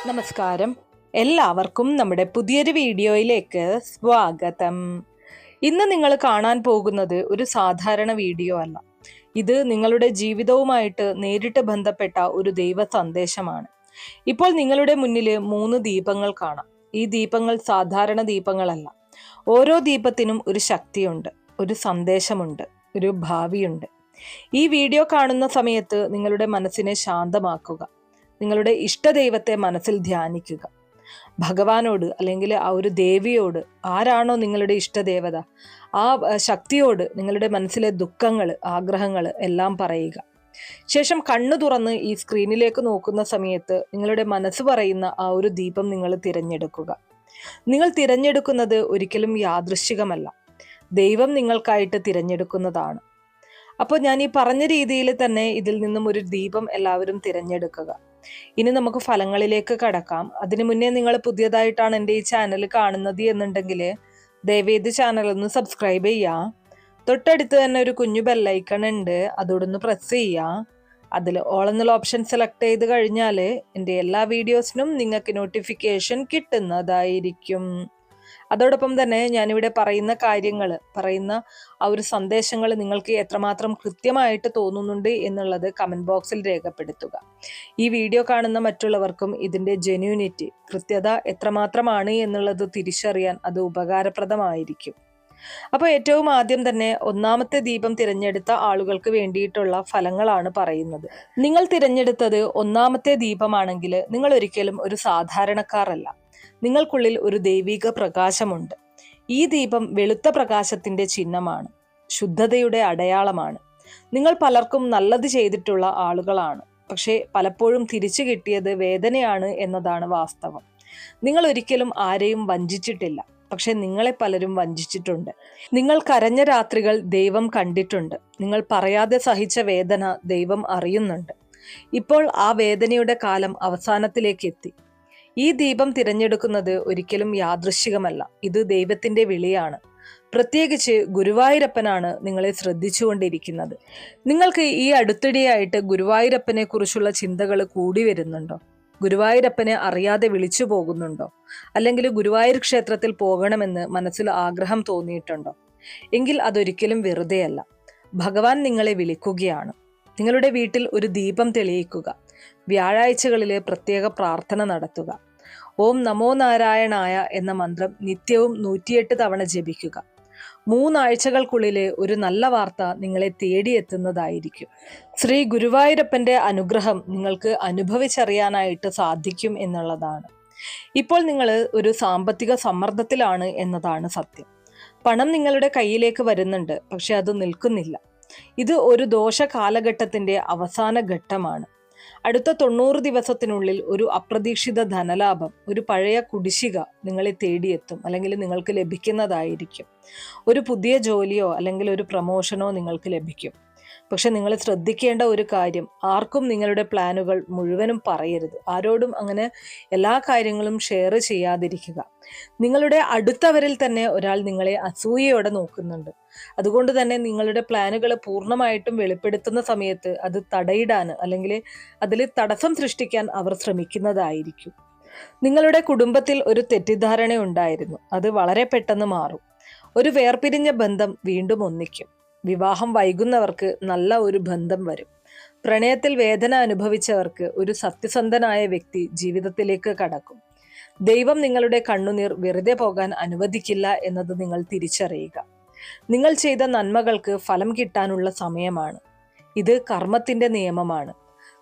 നമസ്കാരം. എല്ലാവർക്കും നമ്മുടെ പുതിയൊരു വീഡിയോയിലേക്ക് സ്വാഗതം. ഇന്ന് നിങ്ങൾ കാണാൻ പോകുന്നത് ഒരു സാധാരണ വീഡിയോ അല്ല. ഇത് നിങ്ങളുടെ ജീവിതവുമായിട്ട് നേരിട്ട് ബന്ധപ്പെട്ട ഒരു ദൈവ സന്ദേശമാണ്. ഇപ്പോൾ നിങ്ങളുടെ മുന്നിൽ 3 ദീപങ്ങൾ കാണാം. ഈ ദീപങ്ങൾ സാധാരണ ദീപങ്ങളല്ല. ഓരോ ദീപത്തിനും ഒരു ശക്തിയുണ്ട്, ഒരു സന്ദേശമുണ്ട്, ഒരു ഭാവിയുണ്ട്. ഈ വീഡിയോ കാണുന്ന സമയത്ത് നിങ്ങളുടെ മനസ്സിനെ ശാന്തമാക്കുക. നിങ്ങളുടെ ഇഷ്ടദൈവത്തെ മനസ്സിൽ ധ്യാനിക്കുക. ഭഗവാനോട് അല്ലെങ്കിൽ ആ ഒരു ദേവിയോട്, ആരാണോ നിങ്ങളുടെ ഇഷ്ടദേവത, ആ ശക്തിയോട് നിങ്ങളുടെ മനസ്സിലെ ദുഃഖങ്ങൾ, ആഗ്രഹങ്ങൾ എല്ലാം പറയുക. ശേഷം കണ്ണു തുറന്ന് ഈ സ്ക്രീനിലേക്ക് നോക്കുന്ന സമയത്ത് നിങ്ങളുടെ മനസ്സ് പറയുന്ന ആ ഒരു ദീപം നിങ്ങൾ തിരഞ്ഞെടുക്കുക. നിങ്ങൾ തിരഞ്ഞെടുക്കുന്നത് ഒരിക്കലും യാദൃശ്ചികമല്ല, ദൈവം നിങ്ങൾക്കായിട്ട് തിരഞ്ഞെടുക്കുന്നതാണ്. അപ്പോൾ ഞാൻ ഈ പറഞ്ഞ രീതിയിൽ തന്നെ ഇതിൽ നിന്നും ഒരു ദീപം എല്ലാവരും തിരഞ്ഞെടുക്കുക. ഇനി നമുക്ക് ഫലങ്ങളിലേക്ക് കടക്കാം. അതിനു മുന്നേ നിങ്ങൾ പുതിയതായിട്ടാണ് എൻ്റെ ഈ ചാനൽ കാണുന്നത് എന്നുണ്ടെങ്കിൽ ദയവേത് ചാനൽ ഒന്ന് സബ്സ്ക്രൈബ് ചെയ്യുക. തൊട്ടടുത്ത് തന്നെ ഒരു കുഞ്ഞു ബെല്ലൈക്കൺ ഉണ്ട്, അതോടൊന്ന് പ്രസ് ചെയ്യുക. അതിൽ ഓൾ എന്നുള്ള ഓപ്ഷൻ സെലക്ട് ചെയ്ത് കഴിഞ്ഞാൽ എൻ്റെ എല്ലാ വീഡിയോസിനും നിങ്ങൾക്ക് നോട്ടിഫിക്കേഷൻ കിട്ടുന്നതായിരിക്കും. അതോടൊപ്പം തന്നെ ഞാനിവിടെ പറയുന്ന കാര്യങ്ങൾ, പറയുന്ന ആ ഒരു സന്ദേശങ്ങൾ നിങ്ങൾക്ക് എത്രമാത്രം കൃത്യമായിട്ട് തോന്നുന്നുണ്ട് എന്നുള്ളത് കമൻറ്റ് ബോക്സിൽ രേഖപ്പെടുത്തുക. ഈ വീഡിയോ കാണുന്ന മറ്റുള്ളവർക്കും ഇതിൻ്റെ ജെന്യൂനിറ്റി, കൃത്യത എത്രമാത്രമാണ് എന്നുള്ളത് തിരിച്ചറിയാൻ അത് ഉപകാരപ്രദമായിരിക്കും. അപ്പോൾ ഏറ്റവും ആദ്യം തന്നെ 1ാമത്തെ ദീപം തിരഞ്ഞെടുത്ത ആളുകൾക്ക് വേണ്ടിയിട്ടുള്ള ഫലങ്ങളാണ് പറയുന്നത്. നിങ്ങൾ തിരഞ്ഞെടുത്തത് 1ാമത്തെ ദീപമാണെങ്കിൽ നിങ്ങൾ ഒരിക്കലും ഒരു സാധാരണക്കാരല്ല. നിങ്ങൾക്കുള്ളിൽ ഒരു ദൈവിക പ്രകാശമുണ്ട്. ഈ ദീപം വെളുത്ത പ്രകാശത്തിന്റെ ചിഹ്നമാണ്, ശുദ്ധതയുടെ അടയാളമാണ്. നിങ്ങൾ പലർക്കും നല്ലത് ചെയ്തിട്ടുള്ള ആളുകളാണ്, പക്ഷേ പലപ്പോഴും തിരിച്ചു കിട്ടിയത് വേദനയാണ് എന്നതാണ് വാസ്തവം. നിങ്ങൾ ഒരിക്കലും ആരെയും വഞ്ചിച്ചിട്ടില്ല, പക്ഷെ നിങ്ങളെ പലരും വഞ്ചിച്ചിട്ടുണ്ട്. നിങ്ങൾ കരഞ്ഞ രാത്രികൾ ദൈവം കണ്ടിട്ടുണ്ട്. നിങ്ങൾ പറയാതെ സഹിച്ച വേദന ദൈവം അറിയുന്നുണ്ട്. ഇപ്പോൾ ആ വേദനയുടെ കാലം അവസാനത്തിലേക്ക് എത്തി. ഈ ദീപം തിരഞ്ഞെടുക്കുന്നത് ഒരിക്കലും യാദൃശ്ചികമല്ല, ഇത് ദൈവത്തിന്റെ വിളിയാണ്. പ്രത്യേകിച്ച് ഗുരുവായൂരപ്പനാണ് നിങ്ങളെ ശ്രദ്ധിച്ചുകൊണ്ടിരിക്കുന്നത്. നിങ്ങൾക്ക് ഈ അടുത്തിടെയായിട്ട് ഗുരുവായൂരപ്പനെ കുറിച്ചുള്ള ചിന്തകൾ കൂടി വരുന്നുണ്ടോ? ഗുരുവായൂരപ്പനെ അറിയാതെ വിളിച്ചു പോകുന്നുണ്ടോ? അല്ലെങ്കിൽ ഗുരുവായൂർ ക്ഷേത്രത്തിൽ പോകണമെന്ന് മനസ്സിൽ ആഗ്രഹം തോന്നിയിട്ടുണ്ടോ? എങ്കിൽ അതൊരിക്കലും വെറുതെയല്ല. ഭഗവാൻ നിങ്ങളെ വിളിക്കുകയാണ്. നിങ്ങളുടെ വീട്ടിൽ ഒരു ദീപം തെളിയിക്കുക. വ്യാഴാഴ്ചകളിലെ പ്രത്യേക പ്രാർത്ഥന നടത്തുക. ഓം നമോ നാരായണായ എന്ന മന്ത്രം നിത്യവും 108 തവണ ജപിക്കുക. 3 ആഴ്ചകൾക്കുള്ളിൽ ഒരു നല്ല വാർത്ത നിങ്ങളെ തേടിയെത്തുന്നതായിരിക്കും. ശ്രീ ഗുരുവായൂരപ്പന്റെ അനുഗ്രഹം നിങ്ങൾക്ക് അനുഭവിച്ചറിയാനായിട്ട് സാധിക്കും എന്നുള്ളതാണ്. ഇപ്പോൾ നിങ്ങൾ ഒരു സാമ്പത്തിക സമ്മർദ്ദത്തിലാണ് എന്നതാണ് സത്യം. പണം നിങ്ങളുടെ കയ്യിലേക്ക് വരുന്നുണ്ട്, പക്ഷെ അത് നിൽക്കുന്നില്ല. ഇത് ഒരു ദോഷ കാലഘട്ടത്തിന്റെ അവസാന ഘട്ടമാണ്. അടുത്ത 90 ദിവസത്തിനുള്ളിൽ ഒരു അപ്രതീക്ഷിത ധനലാഭം, ഒരു പഴയ കുടിശ്ശിക നിങ്ങളെ തേടിയെത്തും, അല്ലെങ്കിൽ നിങ്ങൾക്ക് ലഭിക്കുന്നതായിരിക്കും. ഒരു പുതിയ ജോലിയോ അല്ലെങ്കിൽ ഒരു പ്രമോഷനോ നിങ്ങൾക്ക് ലഭിക്കും. പക്ഷെ നിങ്ങൾ ശ്രദ്ധിക്കേണ്ട ഒരു കാര്യം, ആർക്കും നിങ്ങളുടെ പ്ലാനുകൾ മുഴുവനും പറയരുത്. ആരോടും അങ്ങനെ എല്ലാ കാര്യങ്ങളും ഷെയർ ചെയ്യാതിരിക്കുക. നിങ്ങളുടെ അടുത്തവരിൽ തന്നെ ഒരാൾ നിങ്ങളെ അസൂയയോടെ നോക്കുന്നുണ്ട്. അതുകൊണ്ട് തന്നെ നിങ്ങളുടെ പ്ലാനുകൾ പൂർണ്ണമായിട്ടും വെളിപ്പെടുത്തുന്ന സമയത്ത് അത് തടയിടാൻ അല്ലെങ്കിൽ അതിൽ തടസ്സം സൃഷ്ടിക്കാൻ അവർ ശ്രമിക്കുന്നതായിരിക്കും. നിങ്ങളുടെ കുടുംബത്തിൽ ഒരു തെറ്റിദ്ധാരണ ഉണ്ടായിരുന്നു, അത് വളരെ പെട്ടെന്ന് മാറും. ഒരു വേർപിരിഞ്ഞ ബന്ധം വീണ്ടും ഒന്നിക്കും. വിവാഹം വൈകുന്നവർക്ക് നല്ല ഒരു ബന്ധം വരും. പ്രണയത്തിൽ വേദന അനുഭവിച്ചവർക്ക് ഒരു സത്യസന്ധനായ വ്യക്തി ജീവിതത്തിലേക്ക് കടക്കും. ദൈവം നിങ്ങളുടെ കണ്ണുനീർ വെറുതെ പോകാൻ അനുവദിക്കില്ല എന്നത് നിങ്ങൾ തിരിച്ചറിയുക. നിങ്ങൾ ചെയ്ത നന്മകൾക്ക് ഫലം കിട്ടാനുള്ള സമയമാണ്. ഇത് കർമ്മത്തിന്റെ നിയമമാണ്.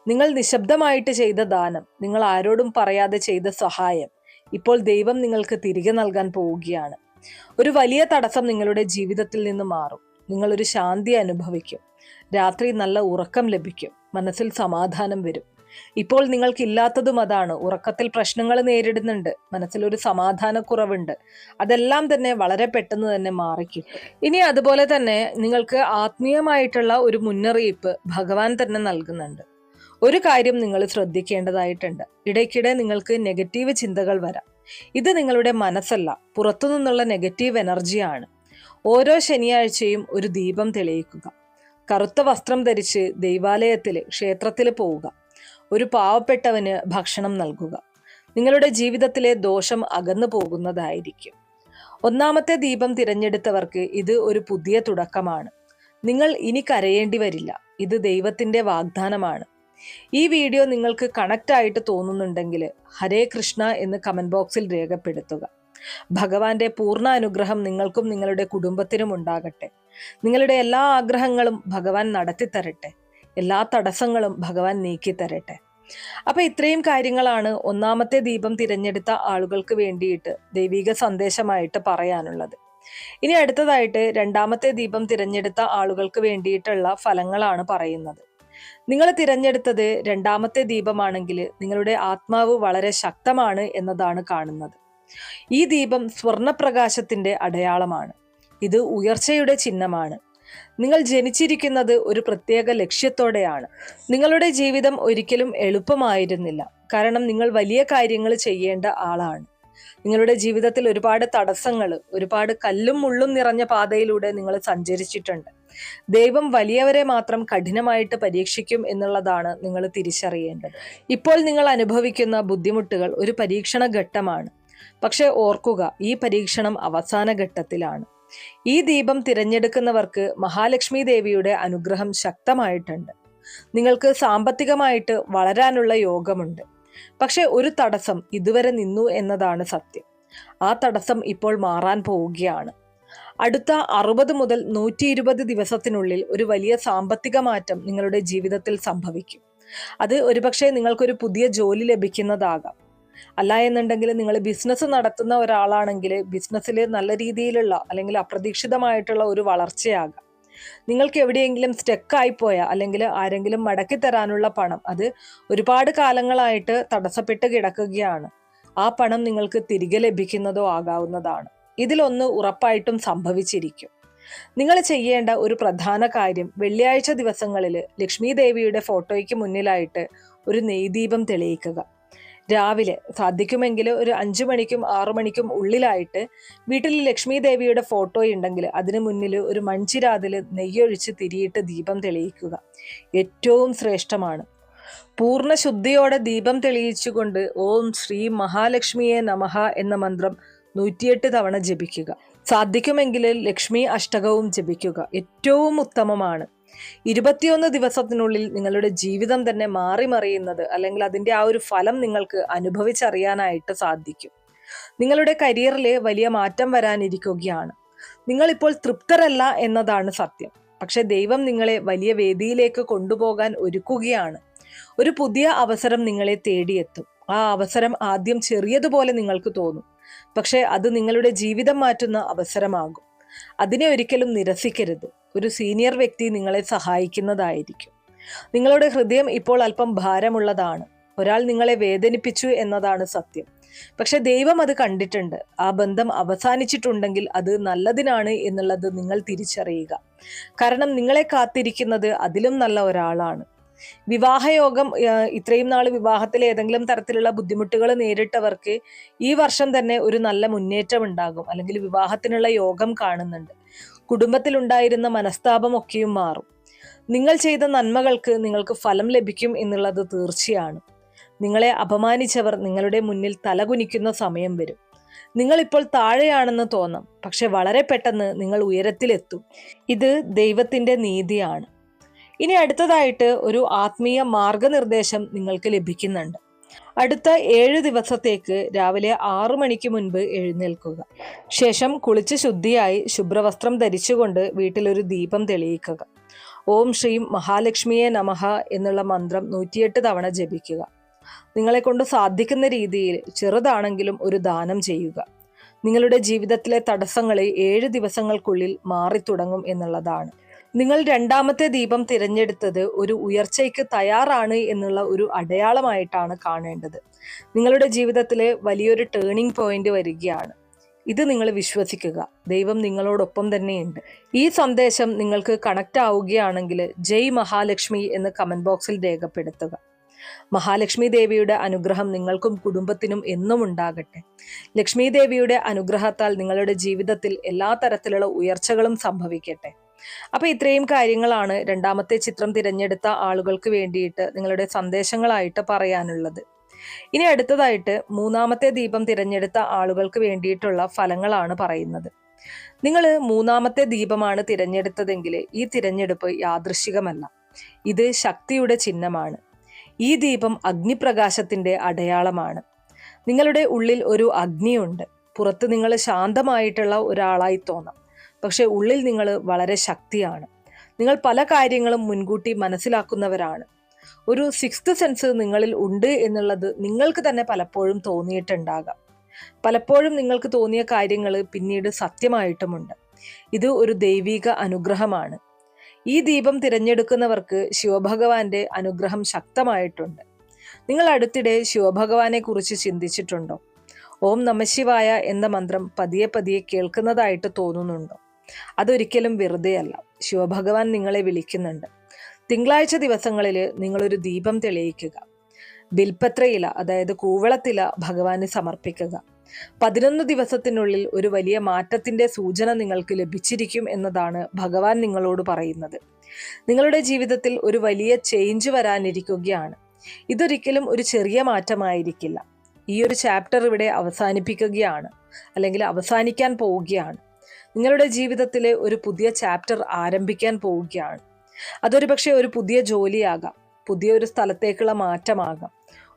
നിങ്ങൾ നിശബ്ദമായിട്ട് ചെയ്ത ദാനം, നിങ്ങൾ ആരോടും പറയാതെ ചെയ്ത സഹായം ഇപ്പോൾ ദൈവം നിങ്ങൾക്ക് തിരികെ നൽകാൻ പോവുകയാണ്. ഒരു വലിയ തടസ്സം നിങ്ങളുടെ ജീവിതത്തിൽ നിന്ന് മാറും. നിങ്ങളൊരു ശാന്തി അനുഭവിക്കും. രാത്രി നല്ല ഉറക്കം ലഭിക്കും. മനസ്സിൽ സമാധാനം വരും. ഇപ്പോൾ നിങ്ങൾക്കില്ലാത്തതും അതാണ്. ഉറക്കത്തിൽ പ്രശ്നങ്ങൾ നേരിടുന്നുണ്ട്, മനസ്സിലൊരു സമാധാനക്കുറവുണ്ട്. അതെല്ലാം തന്നെ വളരെ പെട്ടെന്ന് തന്നെ മാറിക്കും. ഇനി അതുപോലെ തന്നെ നിങ്ങൾക്ക് ആത്മീയമായിട്ടുള്ള ഒരു മുന്നറിയിപ്പ് ഭഗവാൻ തന്നെ നൽകുന്നുണ്ട്. ഒരു കാര്യം നിങ്ങൾ ശ്രദ്ധിക്കേണ്ടതായിട്ടുണ്ട്. ഇടയ്ക്കിടെ നിങ്ങൾക്ക് നെഗറ്റീവ് ചിന്തകൾ വരാം. ഇത് നിങ്ങളുടെ മനസ്സല്ല, പുറത്തുനിന്നുള്ള നെഗറ്റീവ് എനർജിയാണ്. ഓരോ ശനിയാഴ്ചയും ഒരു ദീപം തെളിയിക്കുക. കറുത്ത വസ്ത്രം ധരിച്ച് ക്ഷേത്രത്തിൽ പോവുക. ഒരു പാവപ്പെട്ടവന് ഭക്ഷണം നൽകുക. നിങ്ങളുടെ ജീവിതത്തിലെ ദോഷം അകന്നു പോകുന്നതായിരിക്കും. ഒന്നാമത്തെ ദീപം തിരഞ്ഞെടുത്തവർക്ക് ഇത് ഒരു പുതിയ തുടക്കമാണ്. നിങ്ങൾ ഇനി കരയേണ്ടി വരില്ല. ഇത് ദൈവത്തിന്റെ വാഗ്ദാനമാണ്. ഈ വീഡിയോ നിങ്ങൾക്ക് കണക്റ്റ് ആയിട്ട് തോന്നുന്നുണ്ടെങ്കിൽ ഹരേ കൃഷ്ണ എന്ന് കമന്റ് ബോക്സിൽ രേഖപ്പെടുത്തുക. ഭഗവാന്റെ പൂർണ്ണ അനുഗ്രഹം നിങ്ങൾക്കും നിങ്ങളുടെ കുടുംബത്തിനും ഉണ്ടാകട്ടെ. നിങ്ങളുടെ എല്ലാ ആഗ്രഹങ്ങളും ഭഗവാൻ നടത്തിത്തരട്ടെ. എല്ലാ തടസ്സങ്ങളും ഭഗവാൻ നീക്കിത്തരട്ടെ. അപ്പൊ ഇത്രയും കാര്യങ്ങളാണ് ഒന്നാമത്തെ ദീപം തിരഞ്ഞെടുത്ത ആളുകൾക്ക് വേണ്ടിയിട്ട് ദൈവിക സന്ദേശമായിട്ട് പറയാനുള്ളത്. ഇനി അടുത്തതായിട്ട് രണ്ടാമത്തെ ദീപം തിരഞ്ഞെടുത്ത ആളുകൾക്ക് വേണ്ടിയിട്ടുള്ള ഫലങ്ങളാണ് പറയുന്നത്. നിങ്ങൾ തിരഞ്ഞെടുത്തത് രണ്ടാമത്തെ ദീപമാണെങ്കിൽ നിങ്ങളുടെ ആത്മാവ് വളരെ ശക്തമാണ് എന്നതാണ് കാണുന്നത്. ഈ ദീപം സ്വർണപ്രകാശത്തിന്റെ അടയാളമാണ്. ഇത് ഉയർച്ചയുടെ ചിഹ്നമാണ്. നിങ്ങൾ ജനിച്ചിരിക്കുന്നത് ഒരു പ്രത്യേക ലക്ഷ്യത്തോടെയാണ്. നിങ്ങളുടെ ജീവിതം ഒരിക്കലും എളുപ്പമായിരുന്നില്ല. കാരണം നിങ്ങൾ വലിയ കാര്യങ്ങൾ ചെയ്യേണ്ട ആളാണ്. നിങ്ങളുടെ ജീവിതത്തിൽ ഒരുപാട് തടസ്സങ്ങൾ, ഒരുപാട് കല്ലും മുള്ളും നിറഞ്ഞ പാതയിലൂടെ നിങ്ങൾ സഞ്ചരിച്ചിട്ടുണ്ട്. ദൈവം വലിയവരെ മാത്രം കഠിനമായിട്ട് പരീക്ഷിക്കും എന്നുള്ളതാണ് നിങ്ങൾ തിരിച്ചറിയേണ്ടത്. ഇപ്പോൾ നിങ്ങൾ അനുഭവിക്കുന്ന ബുദ്ധിമുട്ടുകൾ ഒരു പരീക്ഷണ ഘട്ടമാണ്. പക്ഷെ ഓർക്കുക, ഈ പരീക്ഷണം അവസാന ഘട്ടത്തിലാണ്. ഈ ദീപം തിരഞ്ഞെടുക്കുന്നവർക്ക് മഹാലക്ഷ്മി ദേവിയുടെ അനുഗ്രഹം ശക്തമായിട്ടുണ്ട്. നിങ്ങൾക്ക് സാമ്പത്തികമായിട്ട് വളരാനുള്ള യോഗമുണ്ട്. പക്ഷെ ഒരു തടസ്സം ഇതുവരെ നിന്നു എന്നതാണ് സത്യം. ആ തടസ്സം ഇപ്പോൾ മാറാൻ പോവുകയാണ്. അടുത്ത 60 മുതൽ 120 ദിവസത്തിനുള്ളിൽ ഒരു വലിയ സാമ്പത്തിക മാറ്റം നിങ്ങളുടെ ജീവിതത്തിൽ സംഭവിക്കും. അത് ഒരുപക്ഷെ നിങ്ങൾക്കൊരു പുതിയ ജോലി ലഭിക്കുന്നതാകാം. അല്ല എന്നുണ്ടെങ്കിൽ നിങ്ങൾ ബിസിനസ് നടത്തുന്ന ഒരാളാണെങ്കിൽ ബിസിനസ്സിൽ നല്ല രീതിയിലുള്ള അല്ലെങ്കിൽ അപ്രതീക്ഷിതമായിട്ടുള്ള ഒരു വളർച്ചയാകാം. നിങ്ങൾക്ക് എവിടെയെങ്കിലും സ്റ്റക്കായി പോയ അല്ലെങ്കിൽ ആരെങ്കിലും മടക്കി തരാനുള്ള പണം അത് ഒരുപാട് കാലങ്ങളായിട്ട് തടസ്സപ്പെട്ട് കിടക്കുകയാണ്. ആ പണം നിങ്ങൾക്ക് തിരികെ ലഭിക്കുന്നതോ ആകാവുന്നതാണ്. ഇതിലൊന്ന് ഉറപ്പായിട്ടും സംഭവിച്ചിരിക്കും. നിങ്ങൾ ചെയ്യേണ്ട ഒരു പ്രധാന കാര്യം വെള്ളിയാഴ്ച ദിവസങ്ങളിൽ ലക്ഷ്മി ദേവിയുടെ ഫോട്ടോയ്ക്ക് മുന്നിലായിട്ട് ഒരു നെയ്ദീപം തെളിയിക്കുക. രാവിലെ സാധിക്കുമെങ്കിൽ ഒരു 5 മണിക്കും 6 മണിക്കും ഉള്ളിലായിട്ട് വീട്ടിൽ ലക്ഷ്മി ദേവിയുടെ ഫോട്ടോ ഉണ്ടെങ്കിൽ അതിന് മുന്നിൽ ഒരു മൺചിരാതിൽ നെയ്യൊഴിച്ച് തിരിയിട്ട് ദീപം തെളിയിക്കുക. ഏറ്റവും ശ്രേഷ്ഠമാണ്. പൂർണ്ണ ശുദ്ധിയോടെ ദീപം തെളിയിച്ചുകൊണ്ട് ഓം ശ്രീ മഹാലക്ഷ്മിയെ നമഃ എന്ന മന്ത്രം 108 തവണ ജപിക്കുക. സാധിക്കുമെങ്കിൽ ലക്ഷ്മി അഷ്ടകവും ജപിക്കുക. ഏറ്റവും ഉത്തമമാണ്. 21 ദിവസത്തിനുള്ളിൽ നിങ്ങളുടെ ജീവിതം തന്നെ മാറിമറിയുന്നത് അല്ലെങ്കിൽ അതിന്റെ ആ ഒരു ഫലം നിങ്ങൾക്ക് അനുഭവിച്ചറിയാനായിട്ട് സാധിക്കും. നിങ്ങളുടെ കരിയറിൽ വലിയ മാറ്റം വരാനിരിക്കുകയാണ്. നിങ്ങളിപ്പോൾ തൃപ്തരല്ല എന്നതാണ് സത്യം. പക്ഷെ ദൈവം നിങ്ങളെ വലിയ വേദിയിലേക്ക് കൊണ്ടുപോകാൻ ഒരുക്കുകയാണ്. ഒരു പുതിയ അവസരം നിങ്ങളെ തേടിയെത്തും. ആ അവസരം ആദ്യം ചെറിയതുപോലെ നിങ്ങൾക്ക് തോന്നും. പക്ഷെ അത് നിങ്ങളുടെ ജീവിതം മാറ്റുന്ന അവസരമാകും. അതിനെ ഒരിക്കലും നിരസിക്കരുത്. ഒരു സീനിയർ വ്യക്തി നിങ്ങളെ സഹായിക്കുന്നതായിരിക്കും. നിങ്ങളുടെ ഹൃദയം ഇപ്പോൾ അല്പം ഭാരമുള്ളതാണ്. ഒരാൾ നിങ്ങളെ വേദനിപ്പിച്ചു എന്നതാണ് സത്യം. പക്ഷെ ദൈവം അത് കണ്ടിട്ടുണ്ട്. ആ ബന്ധം അവസാനിച്ചിട്ടുണ്ടെങ്കിൽ അത് നല്ലതിനാണ് എന്നുള്ളത് നിങ്ങൾ തിരിച്ചറിയുക. കാരണം നിങ്ങളെ കാത്തിരിക്കുന്നത് അതിലും നല്ല ഒരാളാണ്. വിവാഹയോഗം, ഇത്രയും നാൾ വിവാഹത്തിൽ ഏതെങ്കിലും തരത്തിലുള്ള ബുദ്ധിമുട്ടുകൾ നേരിട്ടവർക്ക് ഈ വർഷം തന്നെ ഒരു നല്ല മുന്നേറ്റം ഉണ്ടാകും. അല്ലെങ്കിൽ വിവാഹത്തിനുള്ള യോഗം കാണുന്നുണ്ട്. കുടുംബത്തിലുണ്ടായിരുന്ന മനസ്താപമൊക്കെയും മാറും. നിങ്ങൾ ചെയ്ത നന്മകൾക്ക് നിങ്ങൾക്ക് ഫലം ലഭിക്കും എന്നുള്ളത് തീർച്ചയാണ്. നിങ്ങളെ അപമാനിച്ചവർ നിങ്ങളുടെ മുന്നിൽ തലകുനിക്കുന്ന സമയം വരും. നിങ്ങളിപ്പോൾ താഴെയാണെന്ന് തോന്നാം, പക്ഷെ വളരെ പെട്ടെന്ന് നിങ്ങൾ ഉയരത്തിലെത്തും. ഇത് ദൈവത്തിന്റെ നീതിയാണ്. ഇനി അടുത്തതായിട്ട് ഒരു ആത്മീയ മാർഗനിർദ്ദേശം നിങ്ങൾക്ക് ലഭിക്കുന്നുണ്ട്. അടുത്ത 7 ദിവസത്തേക്ക് രാവിലെ 6 മണിക്ക് മുൻപ് എഴുന്നേൽക്കുക. ശേഷം കുളിച്ച് ശുദ്ധിയായി ശുഭ്രവസ്ത്രം ധരിച്ചുകൊണ്ട് വീട്ടിലൊരു ദീപം തെളിയിക്കുക. ഓം ശ്രീം മഹാലക്ഷ്മിയെ നമഃ എന്നുള്ള മന്ത്രം 108 തവണ ജപിക്കുക. നിങ്ങളെ കൊണ്ട് സാധിക്കുന്ന രീതിയിൽ ചെറുതാണെങ്കിലും ഒരു ദാനം ചെയ്യുക. നിങ്ങളുടെ ജീവിതത്തിലെ തടസ്സങ്ങൾ 7 ദിവസങ്ങൾക്കുള്ളിൽ മാറിത്തുടങ്ങും എന്നുള്ളതാണ്. നിങ്ങൾ രണ്ടാമത്തെ ദീപം തിരഞ്ഞെടുത്തത് ഒരു ഉയർച്ചയ്ക്ക് തയ്യാറാണ് എന്നുള്ള ഒരു അടയാളമായിട്ടാണ് കാണേണ്ടത്. നിങ്ങളുടെ ജീവിതത്തിലെ വലിയൊരു ടേണിംഗ് പോയിന്റ് വരികയാണ്. ഇത് നിങ്ങൾ വിശ്വസിക്കുക. ദൈവം നിങ്ങളോടൊപ്പം തന്നെയുണ്ട്. ഈ സന്ദേശം നിങ്ങൾക്ക് കണക്റ്റ് ആവുകയാണെങ്കിൽ ജയ് മഹാലക്ഷ്മി എന്ന് കമന്റ് ബോക്സിൽ രേഖപ്പെടുത്തുക. മഹാലക്ഷ്മി ദേവിയുടെ അനുഗ്രഹം നിങ്ങൾക്കും കുടുംബത്തിനും എന്നും ഉണ്ടാകട്ടെ. ലക്ഷ്മി ദേവിയുടെ അനുഗ്രഹത്താൽ നിങ്ങളുടെ ജീവിതത്തിൽ എല്ലാ തരത്തിലുള്ള ഉയർച്ചകളും സംഭവിക്കട്ടെ. അപ്പൊ ഇത്രയും കാര്യങ്ങളാണ് രണ്ടാമത്തെ ചിത്രം തിരഞ്ഞെടുത്ത ആളുകൾക്ക് വേണ്ടിയിട്ട് നിങ്ങളുടെ സന്ദേശങ്ങളായിട്ട് പറയാനുള്ളത്. ഇനി അടുത്തതായിട്ട് മൂന്നാമത്തെ ദീപം തിരഞ്ഞെടുത്ത ആളുകൾക്ക് വേണ്ടിയിട്ടുള്ള ഫലങ്ങളാണ് പറയുന്നത്. നിങ്ങൾ മൂന്നാമത്തെ ദീപമാണ് തിരഞ്ഞെടുത്തതെങ്കിൽ ഈ തിരഞ്ഞെടുപ്പ് യാദൃശ്ചികമല്ല. ഇത് ശക്തിയുടെ ചിഹ്നമാണ്. ഈ ദീപം അഗ്നിപ്രകാശത്തിന്റെ അടയാളമാണ്. നിങ്ങളുടെ ഉള്ളിൽ ഒരു അഗ്നിയുണ്ട്. പുറത്ത് നിങ്ങൾ ശാന്തമായിട്ടുള്ള ഒരാളായി തോന്നാം, പക്ഷെ ഉള്ളിൽ നിങ്ങൾ വളരെ ശക്തിയാണ്. നിങ്ങൾ പല കാര്യങ്ങളും മുൻകൂട്ടി മനസ്സിലാക്കുന്നവരാണ്. ഒരു സിക്സ്ത് സെൻസ് നിങ്ങളിൽ ഉണ്ട് എന്നുള്ളത് നിങ്ങൾക്ക് തന്നെ പലപ്പോഴും തോന്നിയിട്ടുണ്ടാകാം. പലപ്പോഴും നിങ്ങൾക്ക് തോന്നിയ കാര്യങ്ങൾ പിന്നീട് സത്യമായിട്ടുമുണ്ട്. ഇത് ഒരു ദൈവിക അനുഗ്രഹമാണ്. ഈ ദീപം തിരഞ്ഞെടുക്കുന്നവർക്ക് ശിവഭഗവാന്റെ അനുഗ്രഹം ശക്തമായിട്ടുണ്ട്. നിങ്ങൾ അടുത്തിടെ ശിവഭഗവാനെ കുറിച്ച് ചിന്തിച്ചിട്ടുണ്ടോ? ഓം നമഃശിവായ എന്ന മന്ത്രം പതിയെ പതിയെ കേൾക്കുന്നതായിട്ട് തോന്നുന്നുണ്ടോ? അതൊരിക്കലും വെറുതെയല്ല. ശിവഭഗവാൻ നിങ്ങളെ വിളിക്കുന്നുണ്ട്. തിങ്കളാഴ്ച ദിവസങ്ങളിൽ നിങ്ങളൊരു ദീപം തെളിയിക്കുക. ബിൽപത്രയില, അതായത് കൂവളത്തില ഭഗവാന് സമർപ്പിക്കുക. 11 ദിവസത്തിനുള്ളിൽ ഒരു വലിയ മാറ്റത്തിന്റെ സൂചന നിങ്ങൾക്ക് ലഭിച്ചിരിക്കും എന്നതാണ് ഭഗവാൻ നിങ്ങളോട് പറയുന്നത്. നിങ്ങളുടെ ജീവിതത്തിൽ ഒരു വലിയ ചേഞ്ച് വരാനിരിക്കുകയാണ്. ഇതൊരിക്കലും ഒരു ചെറിയ മാറ്റമായിരിക്കില്ല. ഈ ഒരു ചാപ്റ്റർ ഇവിടെ അവസാനിപ്പിക്കുകയാണ്, അല്ലെങ്കിൽ അവസാനിക്കാൻ പോവുകയാണ്. നിങ്ങളുടെ ജീവിതത്തിലെ ഒരു പുതിയ ചാപ്റ്റർ ആരംഭിക്കാൻ പോവുകയാണ്. അതൊരു പക്ഷേ ഒരു പുതിയ ജോലിയാകാം, പുതിയൊരു സ്ഥലത്തേക്കുള്ള മാറ്റമാകാം,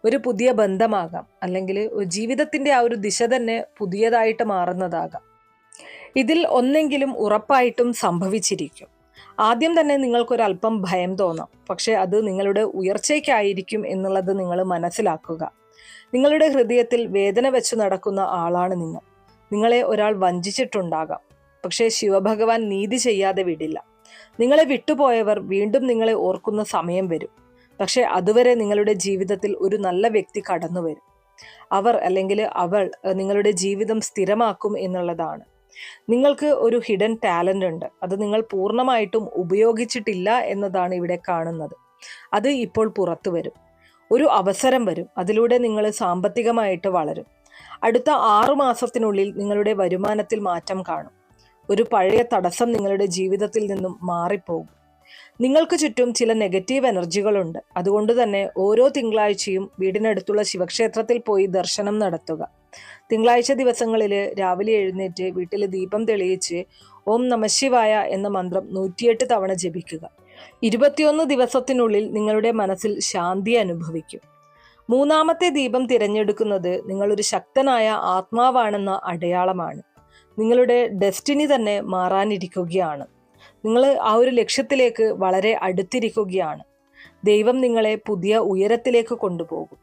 ഒരു പുതിയ ബന്ധമാകാം, അല്ലെങ്കിൽ ജീവിതത്തിന്റെ ആ ഒരു ദിശ തന്നെ പുതിയതായിട്ട് മാറുന്നതാകാം. ഇതിൽ ഒന്നെങ്കിലും ഉറപ്പായിട്ടും സംഭവിച്ചിരിക്കും. ആദ്യം തന്നെ നിങ്ങൾക്കൊരല്പം ഭയം തോന്നാം, പക്ഷെ അത് നിങ്ങളുടെ ഉയർച്ചയ്ക്കായിരിക്കും എന്നുള്ളത് നിങ്ങൾ മനസ്സിലാക്കുക. നിങ്ങളുടെ ഹൃദയത്തിൽ വേദന വെച്ച് നടക്കുന്ന ആളാണ് നിങ്ങൾ. നിങ്ങളെ ഒരാൾ വഞ്ചിച്ചിട്ടുണ്ടാകാം, പക്ഷേ ശിവഭഗവാൻ നീതി ചെയ്യാതെ വിടില്ല. നിങ്ങളെ വിട്ടുപോയവർ വീണ്ടും നിങ്ങളെ ഓർക്കുന്ന സമയം വരും. പക്ഷെ അതുവരെ നിങ്ങളുടെ ജീവിതത്തിൽ ഒരു നല്ല വ്യക്തി കടന്നു വരും. അവർ അല്ലെങ്കിൽ അവൾ നിങ്ങളുടെ ജീവിതം സ്ഥിരമാക്കും എന്നുള്ളതാണ്. നിങ്ങൾക്ക് ഒരു ഹിഡൻ ടാലന്റ് ഉണ്ട്. അത് നിങ്ങൾ പൂർണ്ണമായിട്ടും ഉപയോഗിച്ചിട്ടില്ല എന്നതാണ് ഇവിടെ കാണുന്നത്. അത് ഇപ്പോൾ പുറത്തു വരും. ഒരു അവസരം വരും. അതിലൂടെ നിങ്ങൾ സാമ്പത്തികമായിട്ട് വളരും. അടുത്ത 6 മാസത്തിനുള്ളിൽ നിങ്ങളുടെ വരുമാനത്തിൽ മാറ്റം കാണും. ഒരു പഴയ തടസ്സം നിങ്ങളുടെ ജീവിതത്തിൽ നിന്നും മാറിപ്പോകും. നിങ്ങൾക്ക് ചുറ്റും ചില നെഗറ്റീവ് എനർജികളുണ്ട്. അതുകൊണ്ട് തന്നെ ഓരോ തിങ്കളാഴ്ചയും വീടിനടുത്തുള്ള ശിവക്ഷേത്രത്തിൽ പോയി ദർശനം നടത്തുക. തിങ്കളാഴ്ച ദിവസങ്ങളിൽ രാവിലെ എഴുന്നേറ്റ് വീട്ടിൽ ദീപം തെളിയിച്ച് ഓം നമഃശിവായ എന്ന മന്ത്രം 108 തവണ ജപിക്കുക. 21 ദിവസത്തിനുള്ളിൽ നിങ്ങളുടെ മനസ്സിൽ ശാന്തി അനുഭവിക്കും. മൂന്നാമത്തെ ദീപം തിരഞ്ഞെടുക്കുന്നത് നിങ്ങളൊരു ശക്തനായ ആത്മാവാണെന്ന അടയാളമാണ്. നിങ്ങളുടെ ഡെസ്റ്റിനി തന്നെ മാറാനിരിക്കുകയാണ്. നിങ്ങൾ ആ ഒരു ലക്ഷ്യത്തിലേക്ക് വളരെ അടുത്തിരിക്കുകയാണ്. ദൈവം നിങ്ങളെ പുതിയ ഉയരത്തിലേക്ക് കൊണ്ടുപോകും.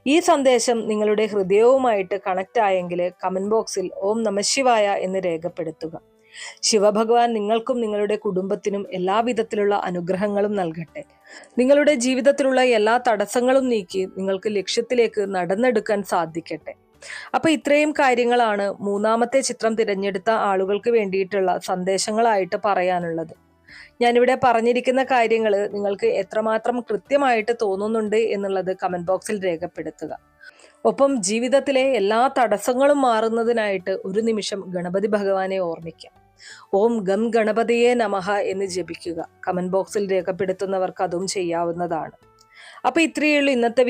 ഈ സന്ദേശം നിങ്ങളുടെ ഹൃദയവുമായിട്ട് കണക്റ്റ് ആയെങ്കിൽ കമന്റ് ബോക്സിൽ ഓം നമഃശിവായ എന്ന് രേഖപ്പെടുത്തുക. ശിവഭഗവാൻ നിങ്ങൾക്കും നിങ്ങളുടെ കുടുംബത്തിനും എല്ലാവിധത്തിലുള്ള അനുഗ്രഹങ്ങളും നൽകട്ടെ. നിങ്ങളുടെ ജീവിതത്തിലുള്ള എല്ലാ തടസ്സങ്ങളും നീക്കി നിങ്ങൾക്ക് ലക്ഷ്യത്തിലേക്ക് നടന്നെടുക്കാൻ സാധിക്കട്ടെ. അപ്പൊ ഇത്രയും കാര്യങ്ങളാണ് മൂന്നാമത്തെ ചിത്രം തിരഞ്ഞെടുത്ത ആളുകൾക്ക് വേണ്ടിയിട്ടുള്ള സന്ദേശങ്ങളായിട്ട് പറയാനുള്ളത്. ഞാനിവിടെ പറഞ്ഞിരിക്കുന്ന കാര്യങ്ങൾ നിങ്ങൾക്ക് എത്രമാത്രം കൃത്യമായിട്ട് തോന്നുന്നുണ്ട് എന്നുള്ളത് കമന്റ് ബോക്സിൽ രേഖപ്പെടുത്തുക. ഒപ്പം ജീവിതത്തിലെ എല്ലാ തടസ്സങ്ങളും മാറുന്നതിനായിട്ട് ഒരു നിമിഷം ഗണപതി ഭഗവാനെ ഓർമ്മിക്കാം. ഓം ഗം ഗണപതിയെ നമഃ എന്ന് ജപിക്കുക. കമന്റ് ബോക്സിൽ രേഖപ്പെടുത്തുന്നവർക്ക് അതും ചെയ്യാവുന്നതാണ്. അപ്പൊ ഇത്രയേ ഉള്ളൂ ഇന്നത്തെ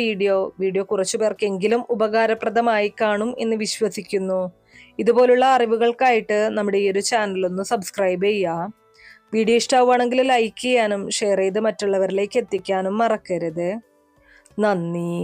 വീഡിയോ കുറച്ചു പേർക്കെങ്കിലും ഉപകാരപ്രദമായി കാണും എന്ന് വിശ്വസിക്കുന്നു. ഇതുപോലുള്ള അറിവുകൾക്കായിട്ട് നമ്മുടെ ഈ ഒരു ചാനൽ ഒന്ന് സബ്സ്ക്രൈബ് ചെയ്യുക. വീഡിയോ ഇഷ്ടമാവുകയാണെങ്കിൽ ലൈക്ക് ചെയ്യാനും ഷെയർ ചെയ്ത് മറ്റുള്ളവരിലേക്ക് എത്തിക്കാനും മറക്കരുത്. നന്ദി.